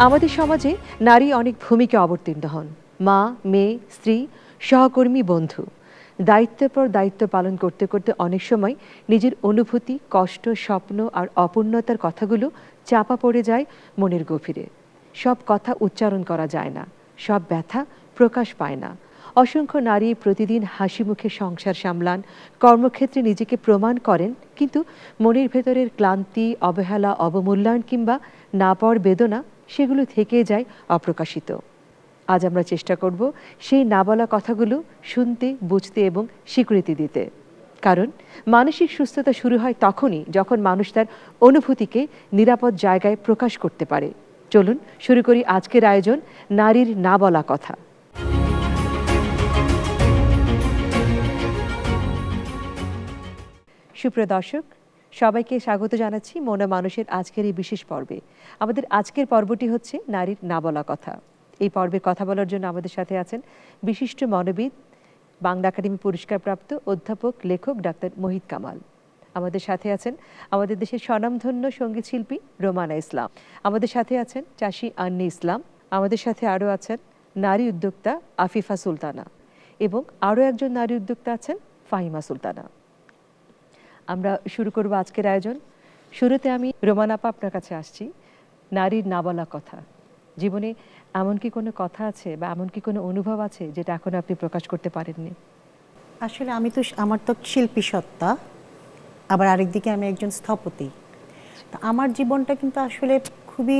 আমাদের সমাজে নারী অনেক ভূমিকা অবতীর্ণ হন। মা, মেয়ে, স্ত্রী, সহকর্মী, বন্ধু। দায়িত্বের পর দায়িত্ব পালন করতে করতে অনেক সময় নিজের অনুভূতি, কষ্ট, স্বপ্ন আর অপূর্ণতার কথাগুলো চাপা পড়ে যায় মনের গভীরে। সব কথা উচ্চারণ করা যায় না, সব ব্যথা প্রকাশ পায় না। অসংখ্য নারী প্রতিদিন হাসি মুখে সংসার সামলান, কর্মক্ষেত্রে নিজেকে প্রমাণ করেন, কিন্তু মনের ভেতরের ক্লান্তি, অবহেলা, অবমূল্যায়ন কিংবা না পাওয়ার বেদনা সেগুলো থেকে যায় অপ্রকাশিত। আজ আমরা চেষ্টা করব সেই না বলা কথাগুলো শুনতে, বুঝতে এবং স্বীকৃতি দিতে। কারণ মানসিক সুস্থতা শুরু হয় তখনই যখন মানুষ তার অনুভূতিকে নিরাপদ জায়গায় প্রকাশ করতে পারে। চলুন শুরু করি আজকের আয়োজন, নারীর না বলা কথা। সুপ্রিয় দর্শক, সবাইকে স্বাগত জানাচ্ছি মনে মানুষের আজকের এই বিশেষ পর্বে। আমাদের আজকের পর্বটি হচ্ছে নারীর না বলা কথা। এই পর্বে কথা বলার জন্য আমাদের সাথে আছেন বিশিষ্ট মনোবিদ, বাংলা একাডেমি পুরস্কারপ্রাপ্ত অধ্যাপক, লেখক ডাক্তার মোহিত কামাল। আমাদের সাথে আছেন আমাদের দেশের স্বনামধন্য সঙ্গীত শিল্পী রোমানা ইসলাম। আমাদের সাথে আছেন চাষী আন্নি ইসলাম। আমাদের সাথে আরও আছেন নারী উদ্যোক্তা আফিফা সুলতানা এবং আরও একজন নারী উদ্যোক্তা আছেন ফাহিমা সুলতানা। আমরা শুরু করব আজকের আয়োজন। শুরুতে আমি রোমানা আপা আপনার কাছে আসছি। নারীর না বলা কথা, জীবনে এমন কি কোনো কথা আছে বা এমন কি কোনো অনুভব আছে যেটা এখন আপনি প্রকাশ করতে পারেননি? আসলে আমার তো শিল্পী সত্তা, আবার আরেকদিকে আমি একজন স্থপতি। আমার জীবনটা কিন্তু আসলে খুবই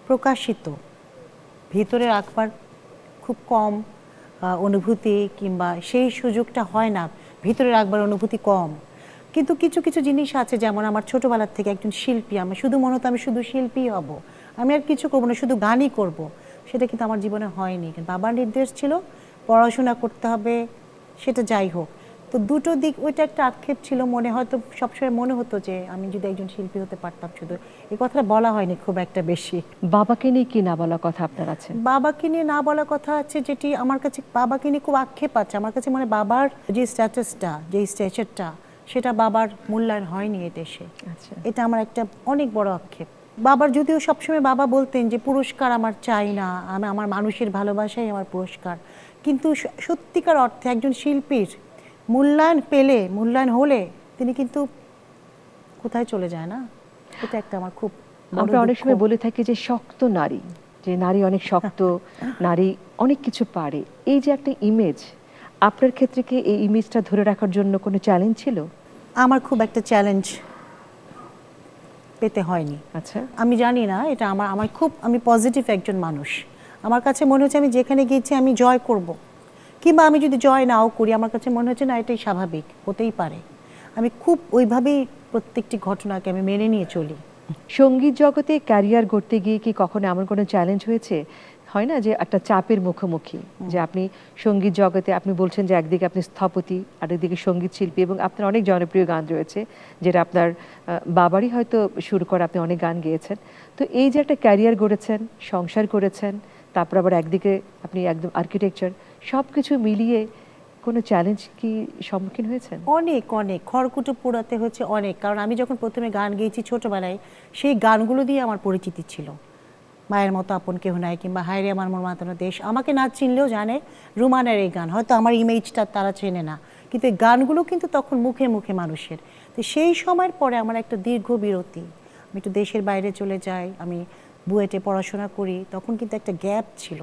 প্রকাশিত, ভিতরে রাখবার খুব কম অনুভূতি কিংবা সেই সুযোগটা হয় না, ভিতরে রাখবার অনুভূতি কম। কিন্তু কিছু কিছু জিনিস আছে, যেমন আমার ছোটোবেলার থেকে একজন শিল্পী, আমি শুধু মনে হতো আমি শুধু শিল্পীই হব, আমি আর কিছু করবো না, শুধু গানই করব। সেটা কিন্তু আমার জীবনে হয়নি। কিন্তু বাবার নির্দেশ ছিল পড়াশোনা করতে হবে, সেটা যাই হোক। তো দুটো দিক, ওইটা একটা আক্ষেপ ছিল মনে, হয়তো সবসময় মনে হতো যে আমি যদি একজন শিল্পী হতে পারতাম। শুধু এই কথাটা বলা হয়নি খুব একটা বেশি। বাবাকে নিয়ে কি না বলা কথা আপনার আছে? বাবাকে নিয়ে না বলা কথা আছে, যেটি আমার কাছে বাবাকে নিয়ে খুব আক্ষেপ আছে। আমার কাছে বাবার যে স্ট্যাটাসটা, যে স্ট্যাচারটা, সেটা বাবার মূল্যায়ন হয়নি এ দেশে। এটা আমার একটা অনেক বড় আক্ষেপ। বাবার, যদিও সবসময় বাবা বলতেন যে পুরস্কার আমার চাই না, আমি আমার মানুষের ভালোবাসাই আমার পুরস্কার, কিন্তু সত্যিকার অর্থে একজন শিল্পীর মূল্যায়ন পেলে, মূল্যায়ন হলে তিনি কিন্তু কোথায় চলে যায় না, এটা একটা আমার খুব। আমরা অনেক সময় বলে থাকি যে শক্ত নারী, যে নারী অনেক শক্ত, নারী অনেক কিছু পারে, এই যে একটা ইমেজ, আপনার ক্ষেত্রে কি এই ইমেজটা ধরে রাখার জন্য কোনো চ্যালেঞ্জ ছিল? আমার খুব একটা চ্যালেঞ্জ পেতে হয়নি। আচ্ছা, আমি জানি না, এটা আমি পজিটিভ একজন মানুষ। আমার কাছে মনে হচ্ছে আমি যেখানে গিয়েছি আমি জয় করব, কিংবা আমি যদি জয় নাও করি, আমার কাছে মনে হচ্ছে না, এটাই স্বাভাবিক, হতেই পারে। আমি খুব ওইভাবেই প্রত্যেকটি ঘটনাকে আমি মেনে নিয়ে চলি। সঙ্গীত জগতে ক্যারিয়ার গড়তে গিয়ে কি কখনো এমন কোনো চ্যালেঞ্জ হয়েছে? হয় না যে একটা চাপের মুখোমুখি, যে আপনি সঙ্গীত জগতে, আপনি বলছেন যে একদিকে আপনি স্থপতি, আরেকদিকে সঙ্গীত শিল্পী, এবং আপনার অনেক জনপ্রিয় গান রয়েছে যেটা আপনার বাবারই হয়তো শুরু করে, আপনি অনেক গান গেয়েছেন। তো এই যে একটা ক্যারিয়ার গড়েছেন, সংসার করেছেন, তারপর আবার একদিকে আপনি একদম আর্কিটেকচার, সব কিছু মিলিয়ে কোনো চ্যালেঞ্জ কি সম্মুখীন হয়েছেন? অনেক অনেক খড়কুটো পোড়াতে হয়েছে অনেক। কারণ আমি যখন প্রথমে গান গেয়েছি ছোটোবেলায়, সেই গানগুলো দিয়ে আমার পরিচিতি ছিল। মায়ের মতো আপন কেহ নাই, কিংবা হায়রে আমার মন মাতানো দেশ। আমাকে না চিনলেও জানে রুমানের এই গান, হয়তো আমার ইমেজটা তারা চেনে না, কিন্তু এই গানগুলো কিন্তু তখন মুখে মুখে মানুষের। তো সেই সময়ের পরে আমার একটা দীর্ঘ বিরতি, আমি একটু দেশের বাইরে চলে যাই, আমি বুয়েটে পড়াশোনা করি, তখন কিন্তু একটা গ্যাপ ছিল।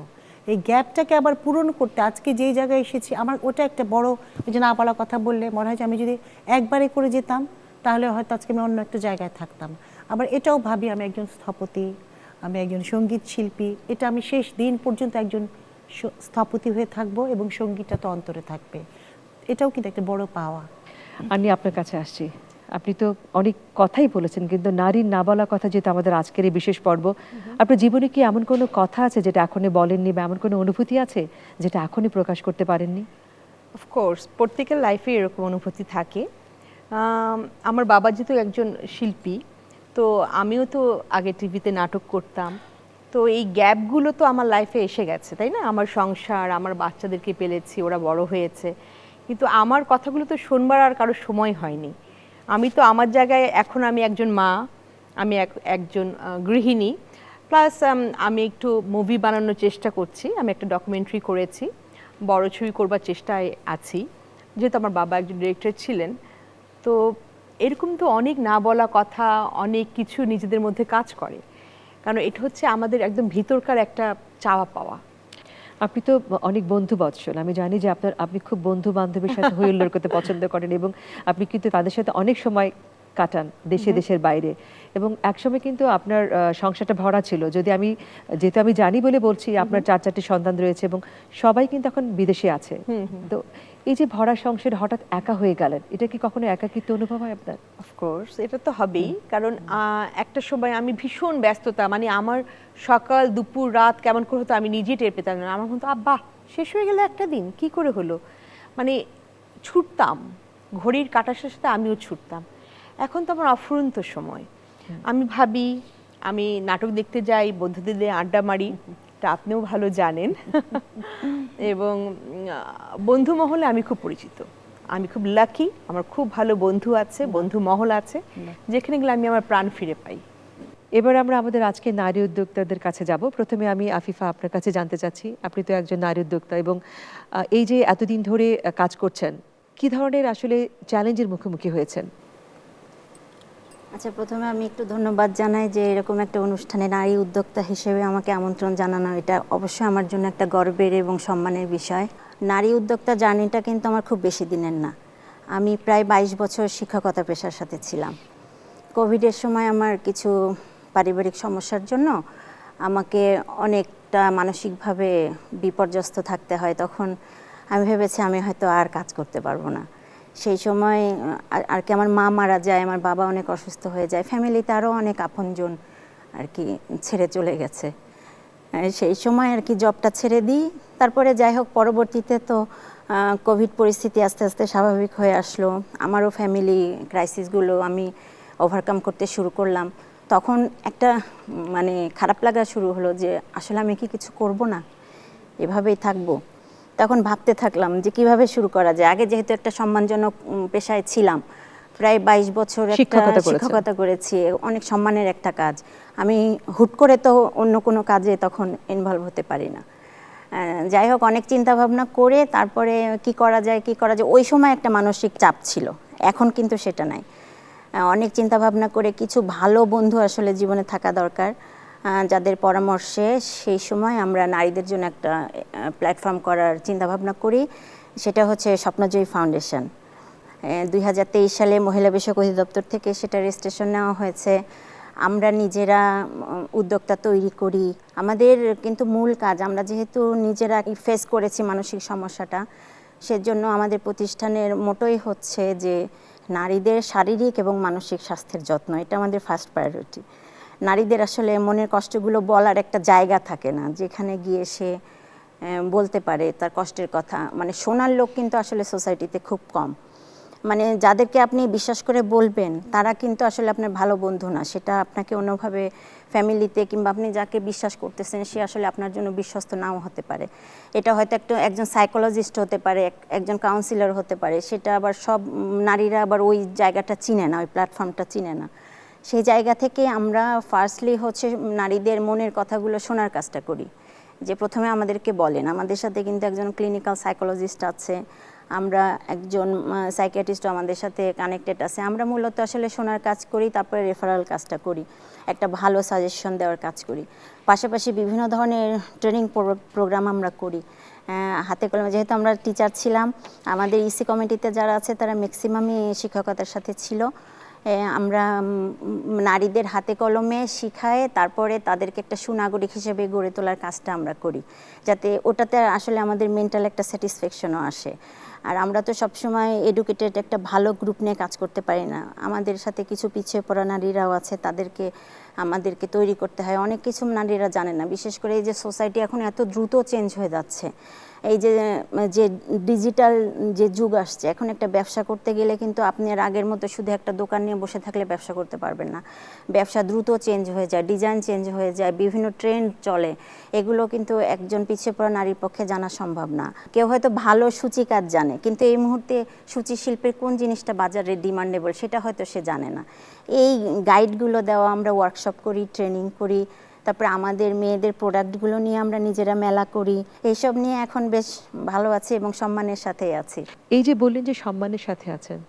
এই গ্যাপটাকে আবার পূরণ করতে আজকে যেই জায়গায় এসেছি, আমার ওটা একটা বড়, ওই যে না বলা কথা বললে মনে হয় যে আমি যদি একবারে করে যেতাম তাহলে হয়তো আজকে আমি অন্য একটা জায়গায় থাকতাম। আবার এটাও ভাবি আমি একজন স্থপতি, আমি একজন সঙ্গীত শিল্পী, এটা আমি শেষ দিন পর্যন্ত একজন স্থপতি হয়ে থাকবো এবং সঙ্গীতটা তো অন্তরে থাকবে। এটাও কিন্তু একটা বড় পাওয়া। আমি আপনার কাছে আসছি। আপনি তো অনেক কথাই বলেছেন, কিন্তু নারীর না বলা কথা যেটা আমাদের আজকের এই বিশেষ পর্ব, আপনার জীবনে কি এমন কোনো কথা আছে যেটা এখনই বলেননি, বা এমন কোনো অনুভূতি আছে যেটা এখনই প্রকাশ করতে পারেননি? অফকোর্স, প্রত্যেকের লাইফে এরকম অনুভূতি থাকে। আমার বাবা যেহেতু একজন শিল্পী, তো আমিও তো আগে টিভিতে নাটক করতাম, তো এই গ্যাপগুলো তো আমার লাইফে এসে গেছে, তাই না? আমার সংসার, আমার বাচ্চাদেরকে পেলেছি, ওরা বড় হয়েছে, কিন্তু আমার কথাগুলো তো শোনবার আর কারো সময় হয়নি। আমি তো আমার জায়গায়, এখন আমি একজন মা, আমি একজন গৃহিণী, প্লাস আমি একটু মুভি বানানোর চেষ্টা করছি, আমি একটা ডকুমেন্টারি করেছি, বড় ছবি করবার চেষ্টায় আছি, যেহেতু আমার বাবা একজন ডিরেক্টর ছিলেন। তো এরকম তো অনেক না বলা কথা, অনেক কিছু নিজেদের মধ্যে কাজ করে, কারণ এটা হচ্ছে আমাদের একদম ভিতরকার একটা চাওয়া পাওয়া। আপনি তো অনেক বন্ধু বৎসল, আমি জানি যে আপনি খুব বন্ধু বান্ধবের সাথে হই হুল্লোড় করতে পছন্দ করেন এবং আপনি কিন্তু তাদের সাথে অনেক সময় কাটান দেশে দেশের বাইরে, এবং একসময় কিন্তু আপনার সংসারটা ভরা ছিল। যেহেতু আমি জানি বলে বলছি, আপনার 4-4টি সন্তান রয়েছে এবং সবাই কিন্তু এখন বিদেশে আছে। তো এই যে ভরা সংসার হঠাৎ একা হয়ে গেলেন, এটা কি কখনো একাকিত্ব অনুভব হয় আপনার? অফকোর্স এটা তো হবেই, কারণ একটা সময় আমি ভীষণ ব্যস্ততা, মানে আমার সকাল দুপুর রাত কেমন করে হতো আমি নিজে টের পেতাম না। আমার মতো আব্বা শেষ হয়ে গেল একটা দিন, কি করে হলো, মানে ছুটতাম, ঘড়ির কাঁটার সাথে সাথে আমিও ছুটতাম। এখন তো আমার অফুরন্ত সময়, আমি ভাবি আমি নাটক দেখতে যাই, বন্ধুদের দিয়ে আড্ডা মারি, এটা আপনিও ভালো জানেন। এবং বন্ধু মহলে আমি খুব পরিচিত, আমি খুব লাকি, আমার খুব ভালো বন্ধু আছে, বন্ধু মহল আছে, যেখানে গেলে আমি আমার প্রাণ ফিরে পাই। এবার আমরা আমাদের আজকে নারী উদ্যোক্তাদের কাছে যাব। প্রথমে আমি আফিফা আপনার কাছে জানতে চাচ্ছি, আপনি তো একজন নারী উদ্যোক্তা এবং এই যে এতদিন ধরে কাজ করছেন, কি ধরনের আসলে চ্যালেঞ্জের মুখোমুখি হয়েছেন? আচ্ছা, প্রথমে আমি একটু ধন্যবাদ জানাই যে এরকম একটা অনুষ্ঠানে নারী উদ্যোক্তা হিসেবে আমাকে আমন্ত্রণ জানানো, এটা অবশ্যই আমার জন্য একটা গর্বের এবং সম্মানের বিষয়। নারী উদ্যোক্তা জার্নিটা কিন্তু আমার খুব বেশি দিনের না। আমি প্রায় 22 বছর শিক্ষকতা পেশার সাথে ছিলাম। কোভিডের সময় আমার কিছু পারিবারিক সমস্যার জন্য আমাকে অনেকটা মানসিকভাবে বিপর্যস্ত থাকতে হয়। তখন আমি ভেবেছি আমি হয়তো আর কাজ করতে পারবো না। সেই সময় আর কি আমার মা মারা যায়, আমার বাবা অনেক অসুস্থ হয়ে যায়, ফ্যামিলিতে আরও অনেক আপনজন আর কি ছেড়ে চলে গেছে। সেই সময় আর কি জবটা ছেড়ে দিই। তারপরে যাই হোক, পরবর্তীতে তো কোভিড পরিস্থিতি আস্তে আস্তে স্বাভাবিক হয়ে আসলো, আমারও ফ্যামিলি ক্রাইসিসগুলো আমি ওভারকাম করতে শুরু করলাম। তখন একটা মানে খারাপ লাগা শুরু হলো যে আসলে আমি কি কিছু করব না, এভাবেই থাকবো। তখন ভাবতে থাকলাম যে কিভাবে শুরু করা যায়। আগে যেহেতু একটা সম্মানজনক পেশায় ছিলাম, প্রায় 22 বছর শিক্ষকতা করেছি, অনেক সম্মানের একটা কাজ। আমি হুট করে তো অন্য কোনো কাজে তখন ইনভলভ হতে পারি না। যাই হোক, অনেক চিন্তা ভাবনা করে তারপরে কি করা যায় ওই সময় একটা মানসিক চাপ ছিল, এখন কিন্তু সেটা নাই। অনেক চিন্তা ভাবনা করে কিছু ভালো বন্ধু আসলে জীবনে থাকা দরকার, যাদের পরামর্শে সেই সময় আমরা নারীদের জন্য একটা প্ল্যাটফর্ম করার চিন্তাভাবনা করি। সেটা হচ্ছে স্বপ্নজয়ী ফাউন্ডেশন। 2023 সালে মহিলা বিষয়ক অধিদপ্তর থেকে সেটা রেজিস্ট্রেশন নেওয়া হয়েছে। আমরা নিজেরা উদ্যোক্তা তৈরি করি। আমাদের কিন্তু মূল কাজ, আমরা যেহেতু নিজেরা ফেস করেছি মানসিক সমস্যাটা, সেজন্য আমাদের প্রতিষ্ঠানের মোটোই হচ্ছে যে নারীদের শারীরিক এবং মানসিক স্বাস্থ্যের যত্ন, এটা আমাদের ফার্স্ট প্রায়োরিটি। নারীদের আসলে মনের কষ্টগুলো বলার একটা জায়গা থাকে না, যেখানে গিয়ে সে বলতে পারে তার কষ্টের কথা। মানে শোনার লোক কিন্তু আসলে সোসাইটিতে খুব কম। মানে যাদেরকে আপনি বিশ্বাস করে বলবেন তারা কিন্তু আসলে আপনার ভালো বন্ধু না, সেটা আপনাকে অন্যভাবে ফ্যামিলিতে কিংবা আপনি যাকে বিশ্বাস করতেছেন সে আসলে আপনার জন্য বিশ্বস্ত নাও হতে পারে। এটা হয়তো একজন সাইকোলজিস্ট হতে পারে, একজন কাউন্সিলর হতে পারে, সেটা আবার সব নারীরা আবার ওই জায়গাটা চিনে না, ওই প্ল্যাটফর্মটা চিনে না। সেই জায়গা থেকে আমরা ফার্স্টলি হচ্ছে নারীদের মনের কথাগুলো শোনার কাজটা করি। যে প্রথমে আমাদেরকে বলেন, আমাদের সাথে কিন্তু একজন ক্লিনিক্যাল সাইকোলজিস্ট আছে, আমরা একজন সাইকিয়াট্রিস্টও আমাদের সাথে কানেক্টেড আছে। আমরা মূলত আসলে শোনার কাজ করি, তারপরে রেফারেল কাজটা করি, একটা ভালো সাজেশন দেওয়ার কাজ করি। পাশাপাশি বিভিন্ন ধরনের ট্রেনিং প্রোগ্রাম আমরা করি হাতে কলমে। যেহেতু আমরা টিচার ছিলাম, আমাদের ইসি কমিটিতে যারা আছে তারা ম্যাক্সিমামই শিক্ষকতার সাথে ছিল। আমরা নারীদের হাতে কলমে শিখায় তারপরে তাদেরকে একটা সুনাগরিক হিসেবে গড়ে তোলার কাজটা আমরা করি, যাতে ওটাতে আসলে আমাদের মেন্টাল একটা স্যাটিসফ্যাকশনও আসে। আর আমরা তো সবসময় এডুকেটেড একটা ভালো গ্রুপ নিয়ে কাজ করতে পারি না, আমাদের সাথে কিছু পিছিয়ে পড়া নারীরাও আছে, আমাদেরকে তৈরি করতে হয়। অনেক কিছু নারীরা জানে না, বিশেষ করে এই যে সোসাইটি এখন এত দ্রুত চেঞ্জ হয়ে যাচ্ছে, এই যে ডিজিটাল যে যুগ আসছে, এখন একটা ব্যবসা করতে গেলে কিন্তু আপনি আর আগের মতো শুধু একটা দোকান নিয়ে বসে থাকলে ব্যবসা করতে পারবেন না। ব্যবসা দ্রুত চেঞ্জ হয়ে যায়, ডিজাইন চেঞ্জ হয়ে যায়, বিভিন্ন ট্রেন্ড চলে, এগুলো কিন্তু একজন পিছিয়ে পড়া নারীর পক্ষে জানা সম্ভব না। কেউ হয়তো ভালো সূচি কাজ জানে, কিন্তু এই মুহূর্তে সূচি শিল্পের কোন জিনিসটা বাজারে ডিমান্ডেবল সেটা হয়তো সে জানে না। এই গাইডগুলো দেওয়া, আমরা ওয়ার্কশপ করি, ট্রেনিং করি, তারপরে আমাদের মেয়েদের প্রোডাক্টগুলো নিয়ে আমরা নিজেরা মেলা করি, এইসব নিয়ে এখন বেশ ভালো আছি এবং সম্মানের সাথেই আছি। এই যে বললেন যে সম্মানের সাথে আছেন,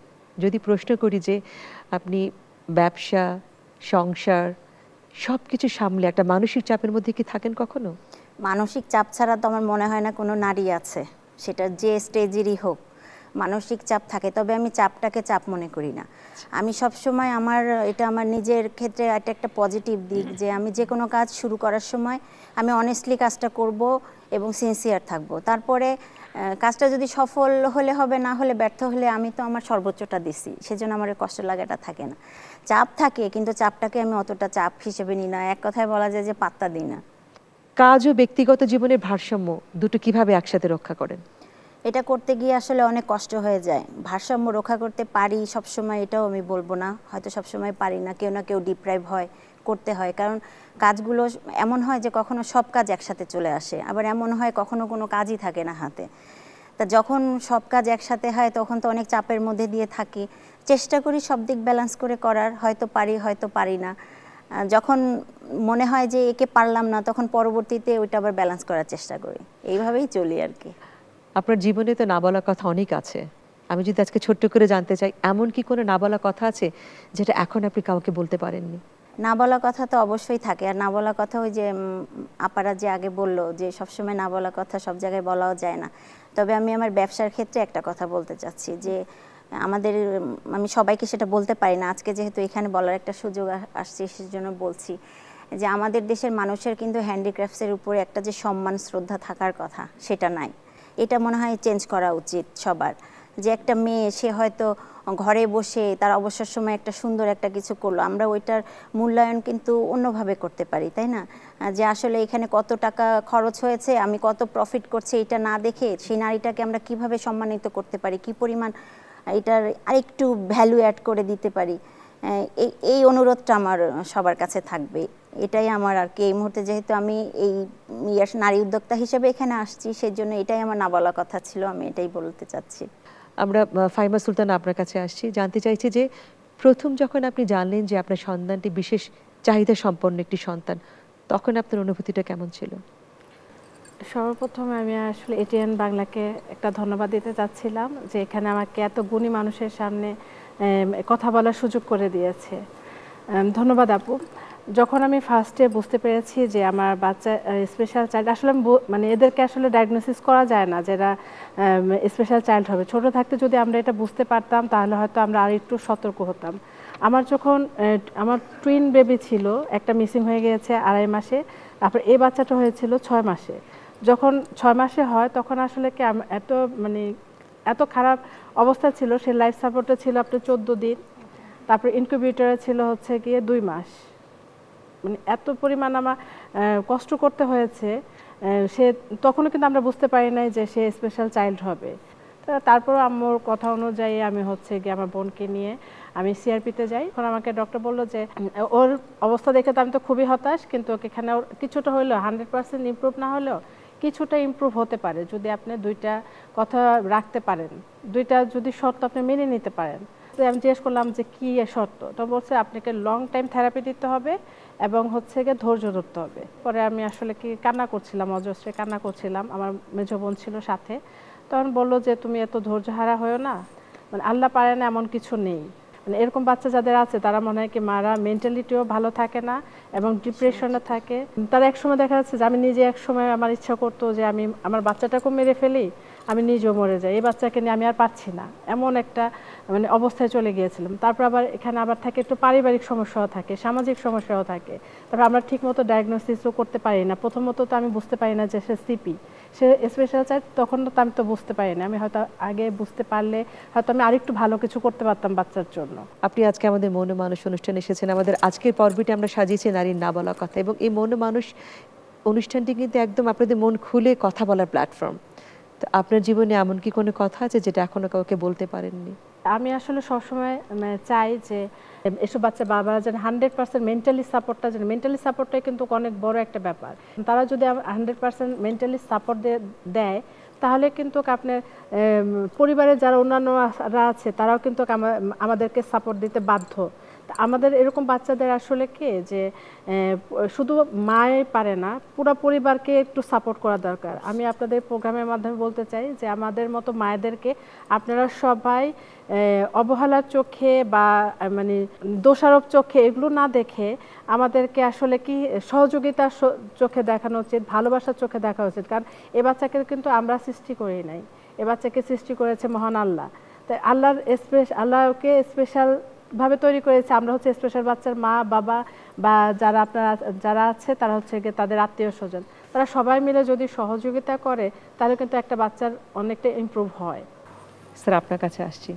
যদি প্রশ্ন করি যে আপনি ব্যবসা, সংসার সব কিছু সামলে একটা মানসিক চাপের মধ্যে কি থাকেন কখনো? মানসিক চাপ ছাড়া তো আমার মনে হয় না কোনো নারী আছে, সেটা যে স্টেজেরই হোক মানসিক চাপ থাকে, তবে আমি চাপটাকে চাপ মনে করি না। আমি সবসময় এটা আমার নিজের ক্ষেত্রে এটা একটা পজিটিভ দিক যে আমি যে কোনো কাজ শুরু করার সময় আমি অনেস্টলি কাজটা করব এবং সিনসিয়ার থাকব। তারপরে কাজটা যদি সফল হলে হবে, না হলে ব্যর্থ হলে আমি তো আমার সর্বোচ্চটা দিছি, সেজন্য আমার কষ্ট লাগাটা থাকে না। চাপ থাকে কিন্তু চাপটাকে আমি অতটা চাপ হিসেবে নিই না, এক কথায় বলা যায় যে পাত্তা দিই না। কাজ ও ব্যক্তিগত জীবনের ভারসাম্য দুটো কিভাবে একসাথে রক্ষা করেন? এটা করতে গিয়ে আসলে অনেক কষ্ট হয়ে যায়। ভারসাম্য রক্ষা করতে পারি সবসময় এটাও আমি বলবো না, হয়তো সবসময় পারি না, কেউ না কেউ ডিপ্রাইভ হয়, করতে হয়। কারণ কাজগুলো এমন হয় যে কখনো সব কাজ একসাথে চলে আসে, আবার এমন হয় কখনো কোনো কাজই থাকে না হাতে। তা যখন সব কাজ একসাথে হয় তখন তো অনেক চাপের মধ্যে দিয়ে থাকি, চেষ্টা করি সব দিক ব্যালেন্স করে করার, হয়তো পারি হয়তো পারি না। যখন মনে হয় যে একে পারলাম না তখন পরবর্তীতে ওইটা আবার ব্যালেন্স করার চেষ্টা করি, এইভাবেই চলি আর কি। আপনার জীবনে তো না বলা কথা অনেক আছে, আমি যদি আজকে ছোট্ট করে জানতে চাই, এমন কি কোনো না বলা কথা আছে যেটা এখন আপনি কাউকে বলতে পারেননি? না বলা কথা তো অবশ্যই থাকে, আর না বলা কথা ওই যে আপারা যে আগে বললো যে সবসময় না বলা কথা সব জায়গায় বলাও যায় না। তবে আমি আমার ব্যবসার ক্ষেত্রে একটা কথা বলতে চাচ্ছি যে আমি সবাইকে সেটা বলতে পারি না, আজকে যেহেতু এখানে বলার একটা সুযোগ আসছে সেজন্য বলছি যে আমাদের দেশের মানুষের কিন্তু হ্যান্ডিক্রাফটসের উপরে একটা যে সম্মান শ্রদ্ধা থাকার কথা সেটা নাই। এটা মনে হয় চেঞ্জ করা উচিত সবার। যে একটা মেয়ে সে হয়তো ঘরে বসে তার অবসর সময় একটা সুন্দর একটা কিছু করলো, আমরা ওইটার মূল্যায়ন কিন্তু অন্যভাবে করতে পারি, তাই না? যে আসলে এখানে কত টাকা খরচ হয়েছে, আমি কত প্রফিট করছি, এটা না দেখে সেই নারীটাকে আমরা কিভাবে সম্মানিত করতে পারি, কি পরিমাণ এটার আরেকটু ভ্যালু অ্যাড করে দিতে পারি, এই অনুরোধটা আমার সবার কাছে থাকবে। এটাই আমার আর কি এই মুহূর্তে, যেহেতু আমি এই নারী উদ্যোক্তা হিসেবে এখানে আসছি, সেই জন্য এটাই আমার না বলা কথা ছিল, আমি এটাই বলতে চাচ্ছি। আমরা ফাহিমা সুলতান আপনার কাছে আসছি, জানতে চাইছি যে প্রথম যখন আপনি জানলেন যে আপনার সন্তানটি বিশেষ চাহিদা সম্পন্ন একটি সন্তান, তখন আপনার অনুভূতিটা কেমন ছিল? সর্বপ্রথমে আমি আসলে এটিএন বাংলাকে একটা ধন্যবাদ দিতে চাচ্ছিলাম যে এখানে আমাকে এত গুণী মানুষের সামনে কথা বলার সুযোগ করে দিয়েছে। ধন্যবাদ আপু। যখন আমি ফার্স্টে বুঝতে পেরেছি যে আমার বাচ্চা স্পেশাল চাইল্ড, আসলে মানে এদেরকে আসলে ডায়াগনোসিস করা যায় না যারা স্পেশাল চাইল্ড হবে। ছোট থাকতে যদি আমরা এটা বুঝতে পারতাম তাহলে হয়তো আমরা আর একটু সতর্ক হতাম। আমার যখন আমার টুইন বেবি ছিল, একটা মিসিং হয়ে গিয়েছে 2.5 মাসে, তারপর এই বাচ্চাটা হয়েছিল 6 মাসে। যখন 6 মাসে হয় তখন আসলে কি এত খারাপ অবস্থা ছিল, সে লাইফ সাপোর্টে ছিল আপনার 14 দিন, তারপর ইনকিউবেটরে ছিল হচ্ছে গিয়ে 2 মাস। মানে এত পরিমাণ আমার কষ্ট করতে হয়েছে, সে তখনও কিন্তু আমরা বুঝতে পারি নাই যে সে স্পেশাল চাইল্ড হবে। তারপর আম্মুর কথা অনুযায়ী আমি হচ্ছে গিয়ে আমার বোনকে নিয়ে আমি সিআরপিতে যাই। এখন আমাকে ডক্টর বললো যে ওর অবস্থা দেখে তো আমি তো খুবই হতাশ, কিন্তু ওকে এখানে ওর কিছুটা হলেও 100% ইমপ্রুভ না হলেও কিছুটা ইমপ্রুভ হতে পারে যদি আপনি 2টা কথা রাখতে পারেন, 2টা যদি শর্ত আপনি মেনে নিতে পারেন। আমি জিজ্ঞেস করলাম যে কী শর্ত, তো বলছে আপনাকে লং টাইম থেরাপি দিতে হবে এবং হচ্ছে গিয়ে ধৈর্য ধরতে হবে। পরে আমি আসলে কি কান্না করছিলাম, অজস্রে কান্না করছিলাম, আমার মেজো বোন ছিল সাথে। তখন বললো যে তুমি এত ধৈর্যহারা হয়েও না, মানে আল্লাহ পারে না এমন কিছু নেই। মানে এরকম বাচ্চা যাদের আছে তারা মনে হয় কি মারা মেন্টালিটিও ভালো থাকে না এবং ডিপ্রেশনে থাকে। তারা একসময় দেখা যাচ্ছে যে আমি নিজে একসময় আমার ইচ্ছা করতো যে আমি আমার বাচ্চাটাকেও মেরে ফেলি, আমি নিজেও মরে যাই, এই বাচ্চাকে নিয়ে আমি আর পারছি না, এমন একটা মানে অবস্থায় চলে গিয়েছিলাম। তারপর আবার এখানে আবার থাকে একটু পারিবারিক সমস্যাও থাকে, সামাজিক সমস্যাও থাকে। তারপর আমরা ঠিকমতো ডায়াগনোসিসও করতে পারি না। প্রথমত তো আমি বুঝতে পারি না যে সে সিপি, সে স্পেশাল চাইল্ড, তখন তো আমি তো বুঝতে পারি না। আমি হয়তো আগে বুঝতে পারলে হয়তো আমি আরেকটু ভালো কিছু করতে পারতাম বাচ্চার জন্য। আপনি আজকে আমাদের মন মানুষ অনুষ্ঠানে এসেছেন। আমাদের আজকের পর্বটি আমরা সাজিয়েছি নারীর না বলা কথা, এবং এই মন মানুষ অনুষ্ঠানটি কিন্তু একদম আপনাদের মন খুলে কথা বলার প্ল্যাটফর্ম। তো আপনার জীবনে এমন কি কোনো কথা আছে যেটা এখনো কাউকে বলতে পারেননি? আমি আসলে সবসময় চাই যে এসব বাচ্চা বাবা যেন 100% মেন্টালি সাপোর্টটা, যেন মেন্টালি সাপোর্টটাই কিন্তু অনেক বড় একটা ব্যাপার। তারা যদি 100% মেন্টালি সাপোর্ট দেয় তাহলে কিন্তু আপনার পরিবারের যারা অন্যান্যরা আছে তারাও কিন্তু আমাদেরকে সাপোর্ট দিতে বাধ্য। তা আমাদের এরকম বাচ্চাদের আসলে কি যে শুধু মায়ে পারে না, পুরো পরিবারকে একটু সাপোর্ট করা দরকার। আমি আপনাদের প্রোগ্রামের মাধ্যমে বলতে চাই যে আমাদের মতো মায়েদেরকে আপনারা সবাই অবহেলার চোখে বা মানে দোষারোপ চোখে এগুলো না দেখে আমাদেরকে আসলে কি সহযোগিতার চোখে দেখানো উচিত, ভালোবাসার চোখে দেখা উচিত। কারণ এ বাচ্চাকে কিন্তু আমরা সৃষ্টি করি নাই, এ বাচ্চাকে সৃষ্টি করেছে মহান আল্লাহ। তাই আল্লাহকে স্পেশাল ভাবে তৈরি করেছে। আমরা হচ্ছে স্পেশাল বাচ্চার মা বাবা বা যারা আছে তারা হচ্ছে গিয়ে তাদের আত্মীয় স্বজন, তারা সবাই মিলে যদি সহযোগিতা করে তাহলে কিন্তু একটা বাচ্চার অনেকটা ইমপ্রুভ হয়। স্যার আপনার কাছে আসছি,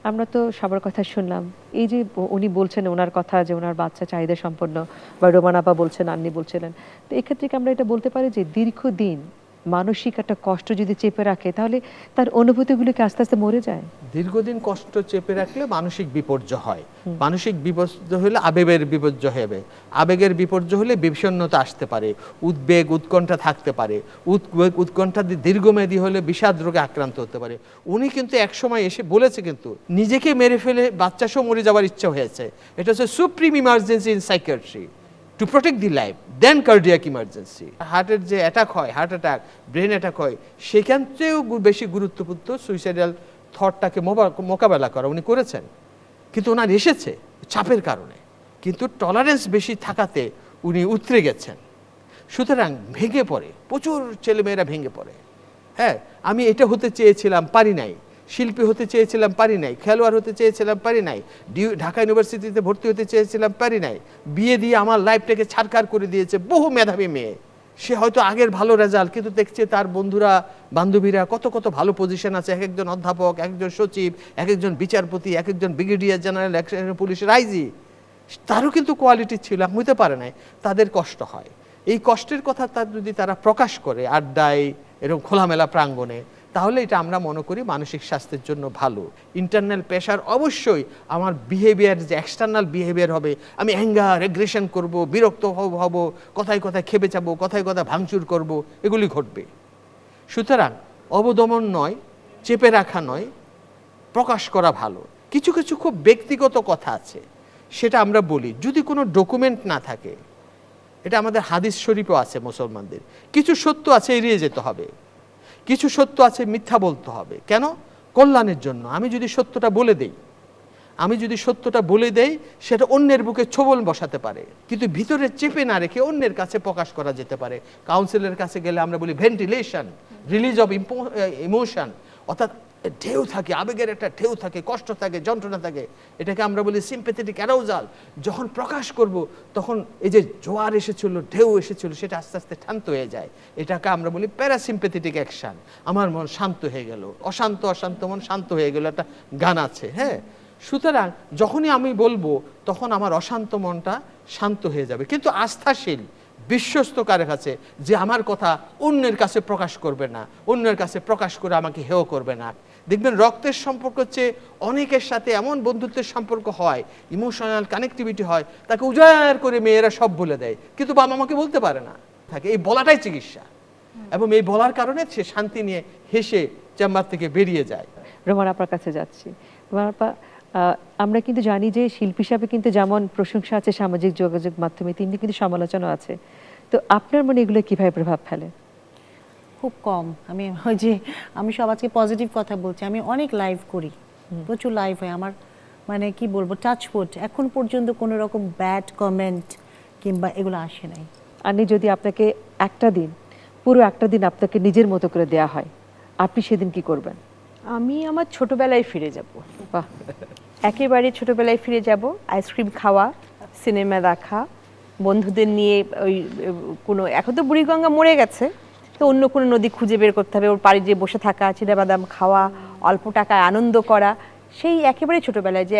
আমরা তো সবার কথা শুনলাম, এই যে উনি বলছেন ওনার কথা যে ওনার বাচ্চা চাহিদা সম্পন্ন, বা রোমান আপা বলছেন, আন্নি বলছিলেন, তো এক্ষেত্রে কি আমরা এটা বলতে পারি যে দীর্ঘদিন মানসিক একটা কষ্ট যদি চেপে রাখে তাহলে তার অনুভূতিগুলোকে আস্তে আস্তে মরে যায়? দীর্ঘদিন কষ্ট চেপে রাখলে মানসিক বিপর্যয় হয়। মানসিক বিপর্যয় হলে আবেগের বিপর্যয় হবে, আবেগের বিপর্যয় হলে বিষণ্ণতা আসতে পারে, উদ্বেগ উৎকণ্ঠা থাকতে পারে, উৎকণ্ঠা দীর্ঘমেয়াদী হলে বিষাদ রোগে আক্রান্ত হতে পারে। উনি কিন্তু একসময় এসে বলেছে কিন্তু নিজেকে মেরে ফেলে বাচ্চা সহ মরে যাওয়ার ইচ্ছা হয়েছে। এটা হচ্ছে supreme emergency in psychiatry to protect the life then cardiac emergency. হার্টের যে অ্যাটাক হয়, হার্ট অ্যাটাক, ব্রেন অ্যাটাক হয়, সেখান থেকেও বেশি গুরুত্বপূর্ণ সুইসাইডাল থটটাকে মোকাবেলা করা উনি করেছেন। কিন্তু ওনার এসেছে চাপের কারণে, কিন্তু টলারেন্স বেশি থাকাতে উনি উতরে গেছেন। সুতরাং ভেঙে পড়ে, প্রচুর ছেলেমেয়েরা ভেঙে পড়ে। হ্যাঁ, আমি এটা হতে চেয়েছিলাম, পারি নাই, শিল্পী হতে চেয়েছিলাম, পারি নাই, খেলোয়াড় হতে চেয়েছিলাম, পারি নাই, ঢাকা ইউনিভার্সিটিতে ভর্তি হতে চেয়েছিলাম, পারি নাই, বিয়ে দিয়ে আমার লাইফটাকে ছাড়খাড় করে দিয়েছে বহু মেধাবী মেয়ে। সে হয়তো আগের ভালো রেজাল্ট, কিন্তু দেখছে তার বন্ধুরা বান্ধবীরা কত কত ভালো পজিশন আছে, এক একজন অধ্যাপক, এক একজন সচিব, এক একজন বিচারপতি, এক একজন ব্রিগেডিয়ার জেনারেল, এক একজন পুলিশের আইজি। তারও কিন্তু কোয়ালিটি ছিল, হইতে পারে নাই, তাদের কষ্ট হয়। এই কষ্টের কথা যদি তারা প্রকাশ করে আড্ডায়, এরকম খোলামেলা প্রাঙ্গণে, তাহলে এটা আমরা মনে করি মানসিক স্বাস্থ্যের জন্য ভালো। ইন্টারনাল প্রেশার অবশ্যই আমার বিহেভিয়ার যে এক্সটার্নাল বিহেভিয়ার হবে, আমি অ্যাঙ্গার এগ্রেশন করব, বিরক্ত হব, কথায় কথায় খেপে যাবো, কথায় কথায় ভাঙচুর করব, এগুলি ঘটবে। সুতরাং অবদমন নয়, চেপে রাখা নয়, প্রকাশ করা ভালো। কিছু কিছু খুব ব্যক্তিগত কথা আছে, সেটা আমরা বলি যদি কোনো ডকুমেন্ট না থাকে। এটা আমাদের হাদিস শরীফও আছে মুসলমানদের। কিছু সত্য আছে এড়িয়ে যেতে হবে, কিছু সত্য আছে মিথ্যা বলতে হবে। কেন? কল্যাণের জন্য। আমি যদি সত্যটা বলে দেই, সেটা অন্যের বুকে ছোবল বসাতে পারে, কিন্তু ভিতরে চেপে না রেখে অন্যের কাছে প্রকাশ করা যেতে পারে। কাউন্সিলের কাছে গেলে আমরা বলি ভেন্টিলেশন, রিলিজ অফ ইমোশন, অর্থাৎ ঢেউ থাকে, আবেগের একটা ঢেউ থাকে, কষ্ট থাকে, যন্ত্রণা থাকে, এটাকে আমরা বলি সিম্প্যাথেটিক অ্যারাউজাল। যখন প্রকাশ করব তখন এই যে জোয়ার এসেছিল, ঢেউ এসেছিল, সেটা আস্তে আস্তে শান্ত হয়ে যায়। এটাকে আমরা বলি প্যারাসিম্প্যাথেটিক অ্যাকশন। আমার মন শান্ত হয়ে গেল, অশান্ত মন শান্ত হয়ে গেল, একটা গান আছে। হ্যাঁ, সুতরাং যখনই আমি বলবো তখন আমার অশান্ত মনটা শান্ত হয়ে যাবে। কিন্তু আস্থাশীল, বিশ্বস্ত কারো কাছে যে আমার কথা অন্যের কাছে প্রকাশ করবে না, অন্যের কাছে প্রকাশ করে আমাকে হেয় করবে না। দেখবেন রক্তের সম্পর্ক হচ্ছে অনেকের সাথে এমন বন্ধুত্বের সম্পর্ক হয়, ইমোশনাল কানেক্টিভিটি হয়, তাকে উজাড় করে মেয়েরা সব বলে দেয়, কিন্তু বাবা আমাকে বলতে পারে না থাকে। এই বলাটাই চিকিৎসা, এবং এই বলার কারণে সে শান্তি নিয়ে হেসে চেম্বার থেকে বেরিয়ে যায়। রোমান আপার কাছে যাচ্ছি। রোমান আপা, আমরা কিন্তু জানি যে শিল্পী হিসাবে কিন্তু যেমন প্রশংসা আছে সামাজিক যোগাযোগ মাধ্যমে, তেমনি কিন্তু সমালোচনা আছে। তো আপনার মনে এগুলো কিভাবে প্রভাব ফেলে? খুব কম। আমি সবাইকে পজিটিভ কথা বলছি। আমি অনেক লাইভ করি, প্রচুর লাইভ হয় আমার, মানে কি বলবো, টাচউড, এখন পর্যন্ত কোনো রকম ব্যাড কমেন্ট কিংবা এগুলো আসে নাই। আপনি যদি আপনাকে পুরো একটা দিন আপনাকে নিজের মতো করে দেয়া হয়, আপনি সেদিন কি করবেন? আমি আমার ছোটবেলায় ফিরে যাব। বাহ, একেবারে ছোটবেলায় ফিরে যাব। আইসক্রিম খাওয়া, সিনেমা দেখা, বন্ধুদের নিয়ে ওই কোনো, এখন তো বুড়িগঙ্গা মরে গেছে, তো অন্য কোনো নদী খুঁজে বের করতে হবে, ওর পাড়ে যেয়ে বসে থাকা, চিনাবাদাম খাওয়া, অল্প টাকায় আনন্দ করা। সেই একেবারে ছোটবেলায় যে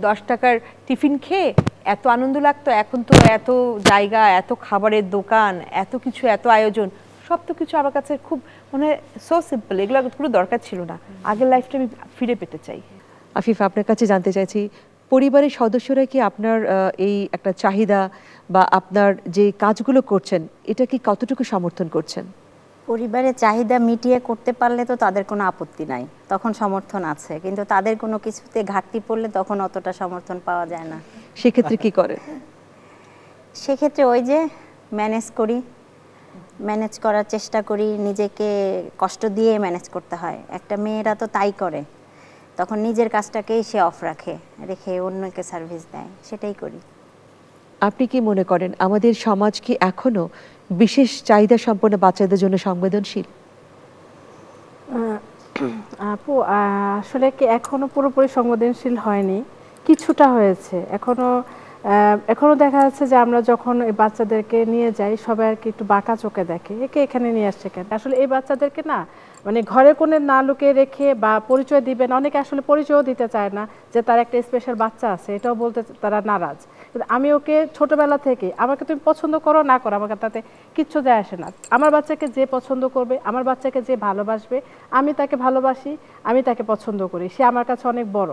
10 টাকার টিফিন খেয়ে এত আনন্দ লাগতো। এখন তো এত জায়গা, এত খাবারের দোকান, এত কিছু, এত আয়োজন, সব তো কিছু আমার কাছে খুব মানে সো সিম্পল, এগুলো কোনো দরকার ছিল না। আগের লাইফটা আমি ফিরে পেতে চাই। আফিফ, আপনার কাছে জানতে চাইছি, পরিবারের সদস্যরা কি আপনার এই একটা চাহিদা বা আপনার যে কাজগুলো করছেন এটা কি কতটুকু সমর্থন করছেন? পরিবারের চাহিদা মিটিয়ে করতে পারলে তো তাদের কোনো আপত্তি নাই, তখন সমর্থন আছে, কিন্তু তাদের কোনো কিছুতে ঘাটতি পড়লে তখন অতটা সমর্থন পাওয়া যায় না। সেক্ষেত্রে কি করে? সেক্ষেত্রে ওই যে ম্যানেজ করার চেষ্টা করি, নিজেকে কষ্ট দিয়ে ম্যানেজ করতে হয়। একটা মেয়েরা তো তাই করে, তখন নিজের কাজটাকেই সে অফ রেখে অন্যকে সার্ভিস দেয়, সেটাই করি। আপনি কি মনে করেন আমাদের সমাজ কি এখনো বিশেষ চাহিদা সম্পন্ন বাচ্চাদের জন্য সংবেদনশীল? আপু আসলে কি এখনো পুরোপুরি সংবেদনশীল হয়নি, কিছুটা হয়েছে। এখনো দেখা যাচ্ছে যে আমরা যখন এই বাচ্চাদেরকে নিয়ে যাই সবাই আর কি একটু বাঁকা চোখে দেখে, একে এখানে নিয়ে আসছে কেন। আসলে এই বাচ্চাদেরকে না মানে ঘরে কোণে না লুকিয়ে রেখে বা পরিচয় দিবেন, অনেকে আসলে পরিচয়ও দিতে চায় না যে তার একটা স্পেশাল বাচ্চা আছে, এটাও বলতে তারা নারাজ। কিন্তু আমি ওকে ছোটবেলা থেকে, আমাকে তুমি পছন্দ করো না করো আমাকে তাতে কিচ্ছু যায় আসে না। আমার বাচ্চাকে যে পছন্দ করবে, আমার বাচ্চাকে যে ভালোবাসবে, আমি তাকে ভালোবাসি, আমি তাকে পছন্দ করি, সে আমার কাছে অনেক বড়।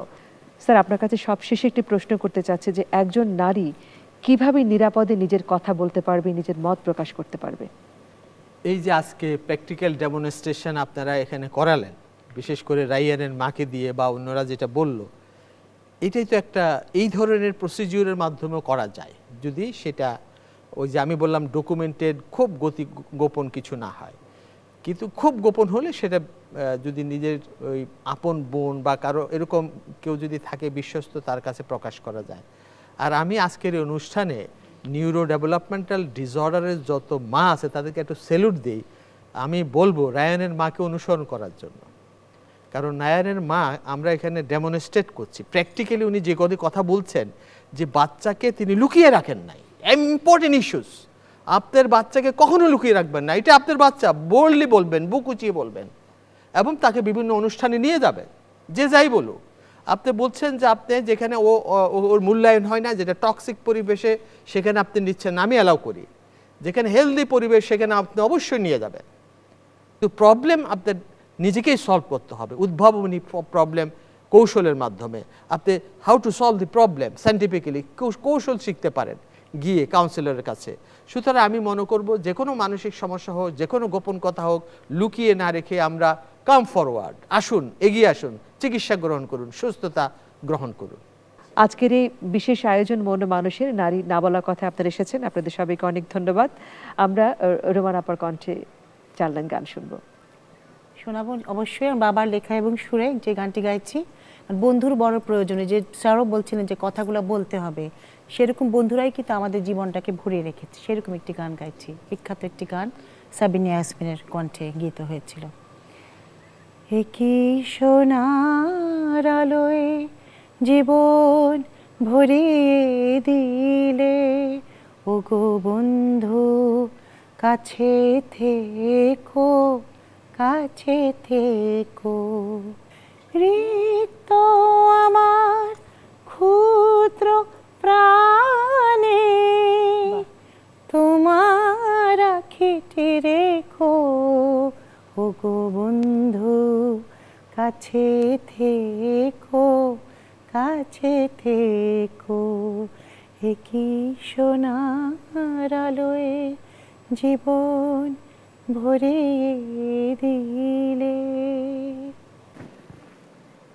স্যার, আপনার কাছে সবশেষে একটি প্রশ্ন করতে চাচ্ছি যে একজন নারী কিভাবে নিরাপদে নিজের কথা বলতে পারবে, নিজের মত প্রকাশ করতে পারবে? এই যে আজকে প্র্যাকটিক্যাল ডেমনস্ট্রেশন আপনারা এখানে করালেন, বিশেষ করে রাইয়ানের মাকে দিয়ে বা অন্যরা যেটা বলল, এটাই তো একটা এই ধরনের প্রসিডিউরের মাধ্যমেও করা যায়, যদি সেটা ওই যে আমি বললাম ডকুমেন্টেড খুব গোপন কিছু না হয়। কিন্তু খুব গোপন হলে সেটা যদি নিজের ওই আপন বোন বা কারো এরকম কেউ যদি থাকে বিশ্বস্ত, তার কাছে প্রকাশ করা যায়। আর আমি আজকের এই অনুষ্ঠানে নিউরো ডেভেলপমেন্টাল ডিসঅর্ডারের যত মা আছে তাদেরকে একটু স্যালুট দিই। আমি বলবো রায়ানের মাকে অনুসরণ করার জন্য, কারণ রায়ানের মা আমরা এখানে ডেমনস্ট্রেট করছি প্র্যাকটিক্যালি। উনি যে কথা বলছেন যে বাচ্চাকে তিনি লুকিয়ে রাখেন নাই, ইম্পর্টেন্ট ইস্যুস। আপনার বাচ্চাকে কখনো লুকিয়ে রাখবেন না, এটা আপনার বাচ্চা, বোল্ডলি বলবেন, বুক উঁচিয়ে বলবেন, এবং তাকে বিভিন্ন অনুষ্ঠানে নিয়ে যাবেন, যে যাই বলুক। আপনি বলছেন যে আপনি যেখানে ওর মূল্যায়ন হয় না, যেটা টক্সিক পরিবেশে, সেখানে আপনি নিচ্ছেন না, আমি অ্যালাউ করি। যেখানে হেলদি পরিবেশ সেখানে আপনি অবশ্যই নিয়ে যাবেন। তো প্রবলেম আপনার নিজেকেই সলভ করতে হবে, উদ্ভাবনী প্রবলেম কৌশলের মাধ্যমে। আপনি how to solve the problem scientifically কৌশল শিখতে পারেন গিয়ে কাউন্সিলরের কাছে। সুতরাং আমি মনে করব যে কোনো মানসিক সমস্যা হোক, যে কোনো গোপন কথা হোক, লুকিয়ে না রেখে আমরা কাম ফরওয়ার্ড, আসুন, এগিয়ে আসুন, চিকিৎসা গ্রহণ করুন, সুস্থতা গ্রহণ করুন। আজকের এই বিশেষ আয়োজন মন ও মানুষের নারী না বলা কথা আপনারা এসেছেন, আপনাদের সবাইকে অনেক ধন্যবাদ। আমরা রোমান আপার কণ্ঠে চাললেন গান শুনবো। শোনাবো অবশ্যই, বাবার লেখা এবং সুরে যে গানটি গাইছি। বন্ধুর বড় প্রয়োজনে, যে স্যারও বলছিলেন যে কথাগুলো বলতে হবে, সেরকম বন্ধুরাই কিন্তু আমাদের জীবনটাকে ভরিয়ে রেখেছে, সেরকম একটি গান গাইছি। বিখ্যাত একটি গান, সাবিনা ইয়াসমিনের কণ্ঠে গীত হয়েছিল। একই সোনার আলোয় জীবন ভরিয়ে দিলে, ওগো বন্ধু কাছে থেকো, কাছে থেকো। রিক্ত আমার ক্ষুদ্র প্রাণে তোমার আখিটি রেখো, ওগো বন্ধু কাছে থেকো, কাছে থেকো। একই সোনার আলোয় জীবন ভরিয়ে দিলে।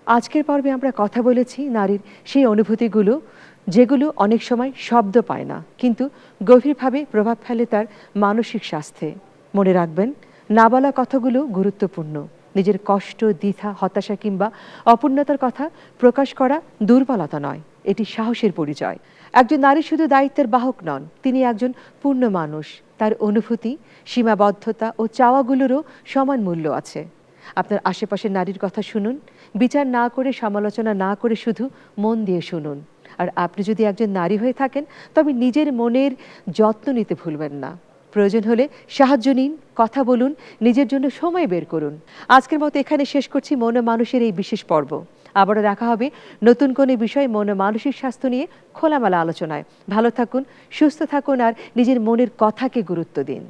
আজকের পর্বে আমরা কথা বলেছি নারীর সেই অনুভূতিগুলো যেগুলো অনেক সময় শব্দ পায় না, কিন্তু গভীরভাবে প্রভাব ফেলে তার মানসিক স্বাস্থ্যে। মনে রাখবেন, না বলা কথাগুলো গুরুত্বপূর্ণ। নিজের কষ্ট, দ্বিধা, হতাশা কিংবা অপূর্ণতার কথা প্রকাশ করা দুর্বলতা নয়, এটি সাহসের পরিচয়। একজন নারী শুধু দায়িত্বের বাহক নন, তিনি একজন পূর্ণ মানুষ। তার অনুভূতি, সীমাবদ্ধতা ও চাওয়াগুলোরও সমান মূল্য আছে। আপনার আশেপাশের নারীর কথা শুনুন, বিচার না করে, সমালোচনা না করে, শুধু মন দিয়ে শুনুন। আর আপনি যদি একজন নারী হয়ে থাকেন, তবে নিজের মনের যত্ন নিতে ভুলবেন না। প্রয়োজন হলে সাহায্য নিন, কথা বলুন, নিজের জন্য সময় বের করুন। আজকের মতো এখানে শেষ করছি মন ও মানুষের এই বিশেষ পর্ব। আবারও দেখা হবে নতুন কোনো বিষয় মন ও মানসিক স্বাস্থ্য নিয়ে খোলামেলা আলোচনায়। ভালো থাকুন, সুস্থ থাকুন, আর নিজের মনের কথাকে গুরুত্ব দিন।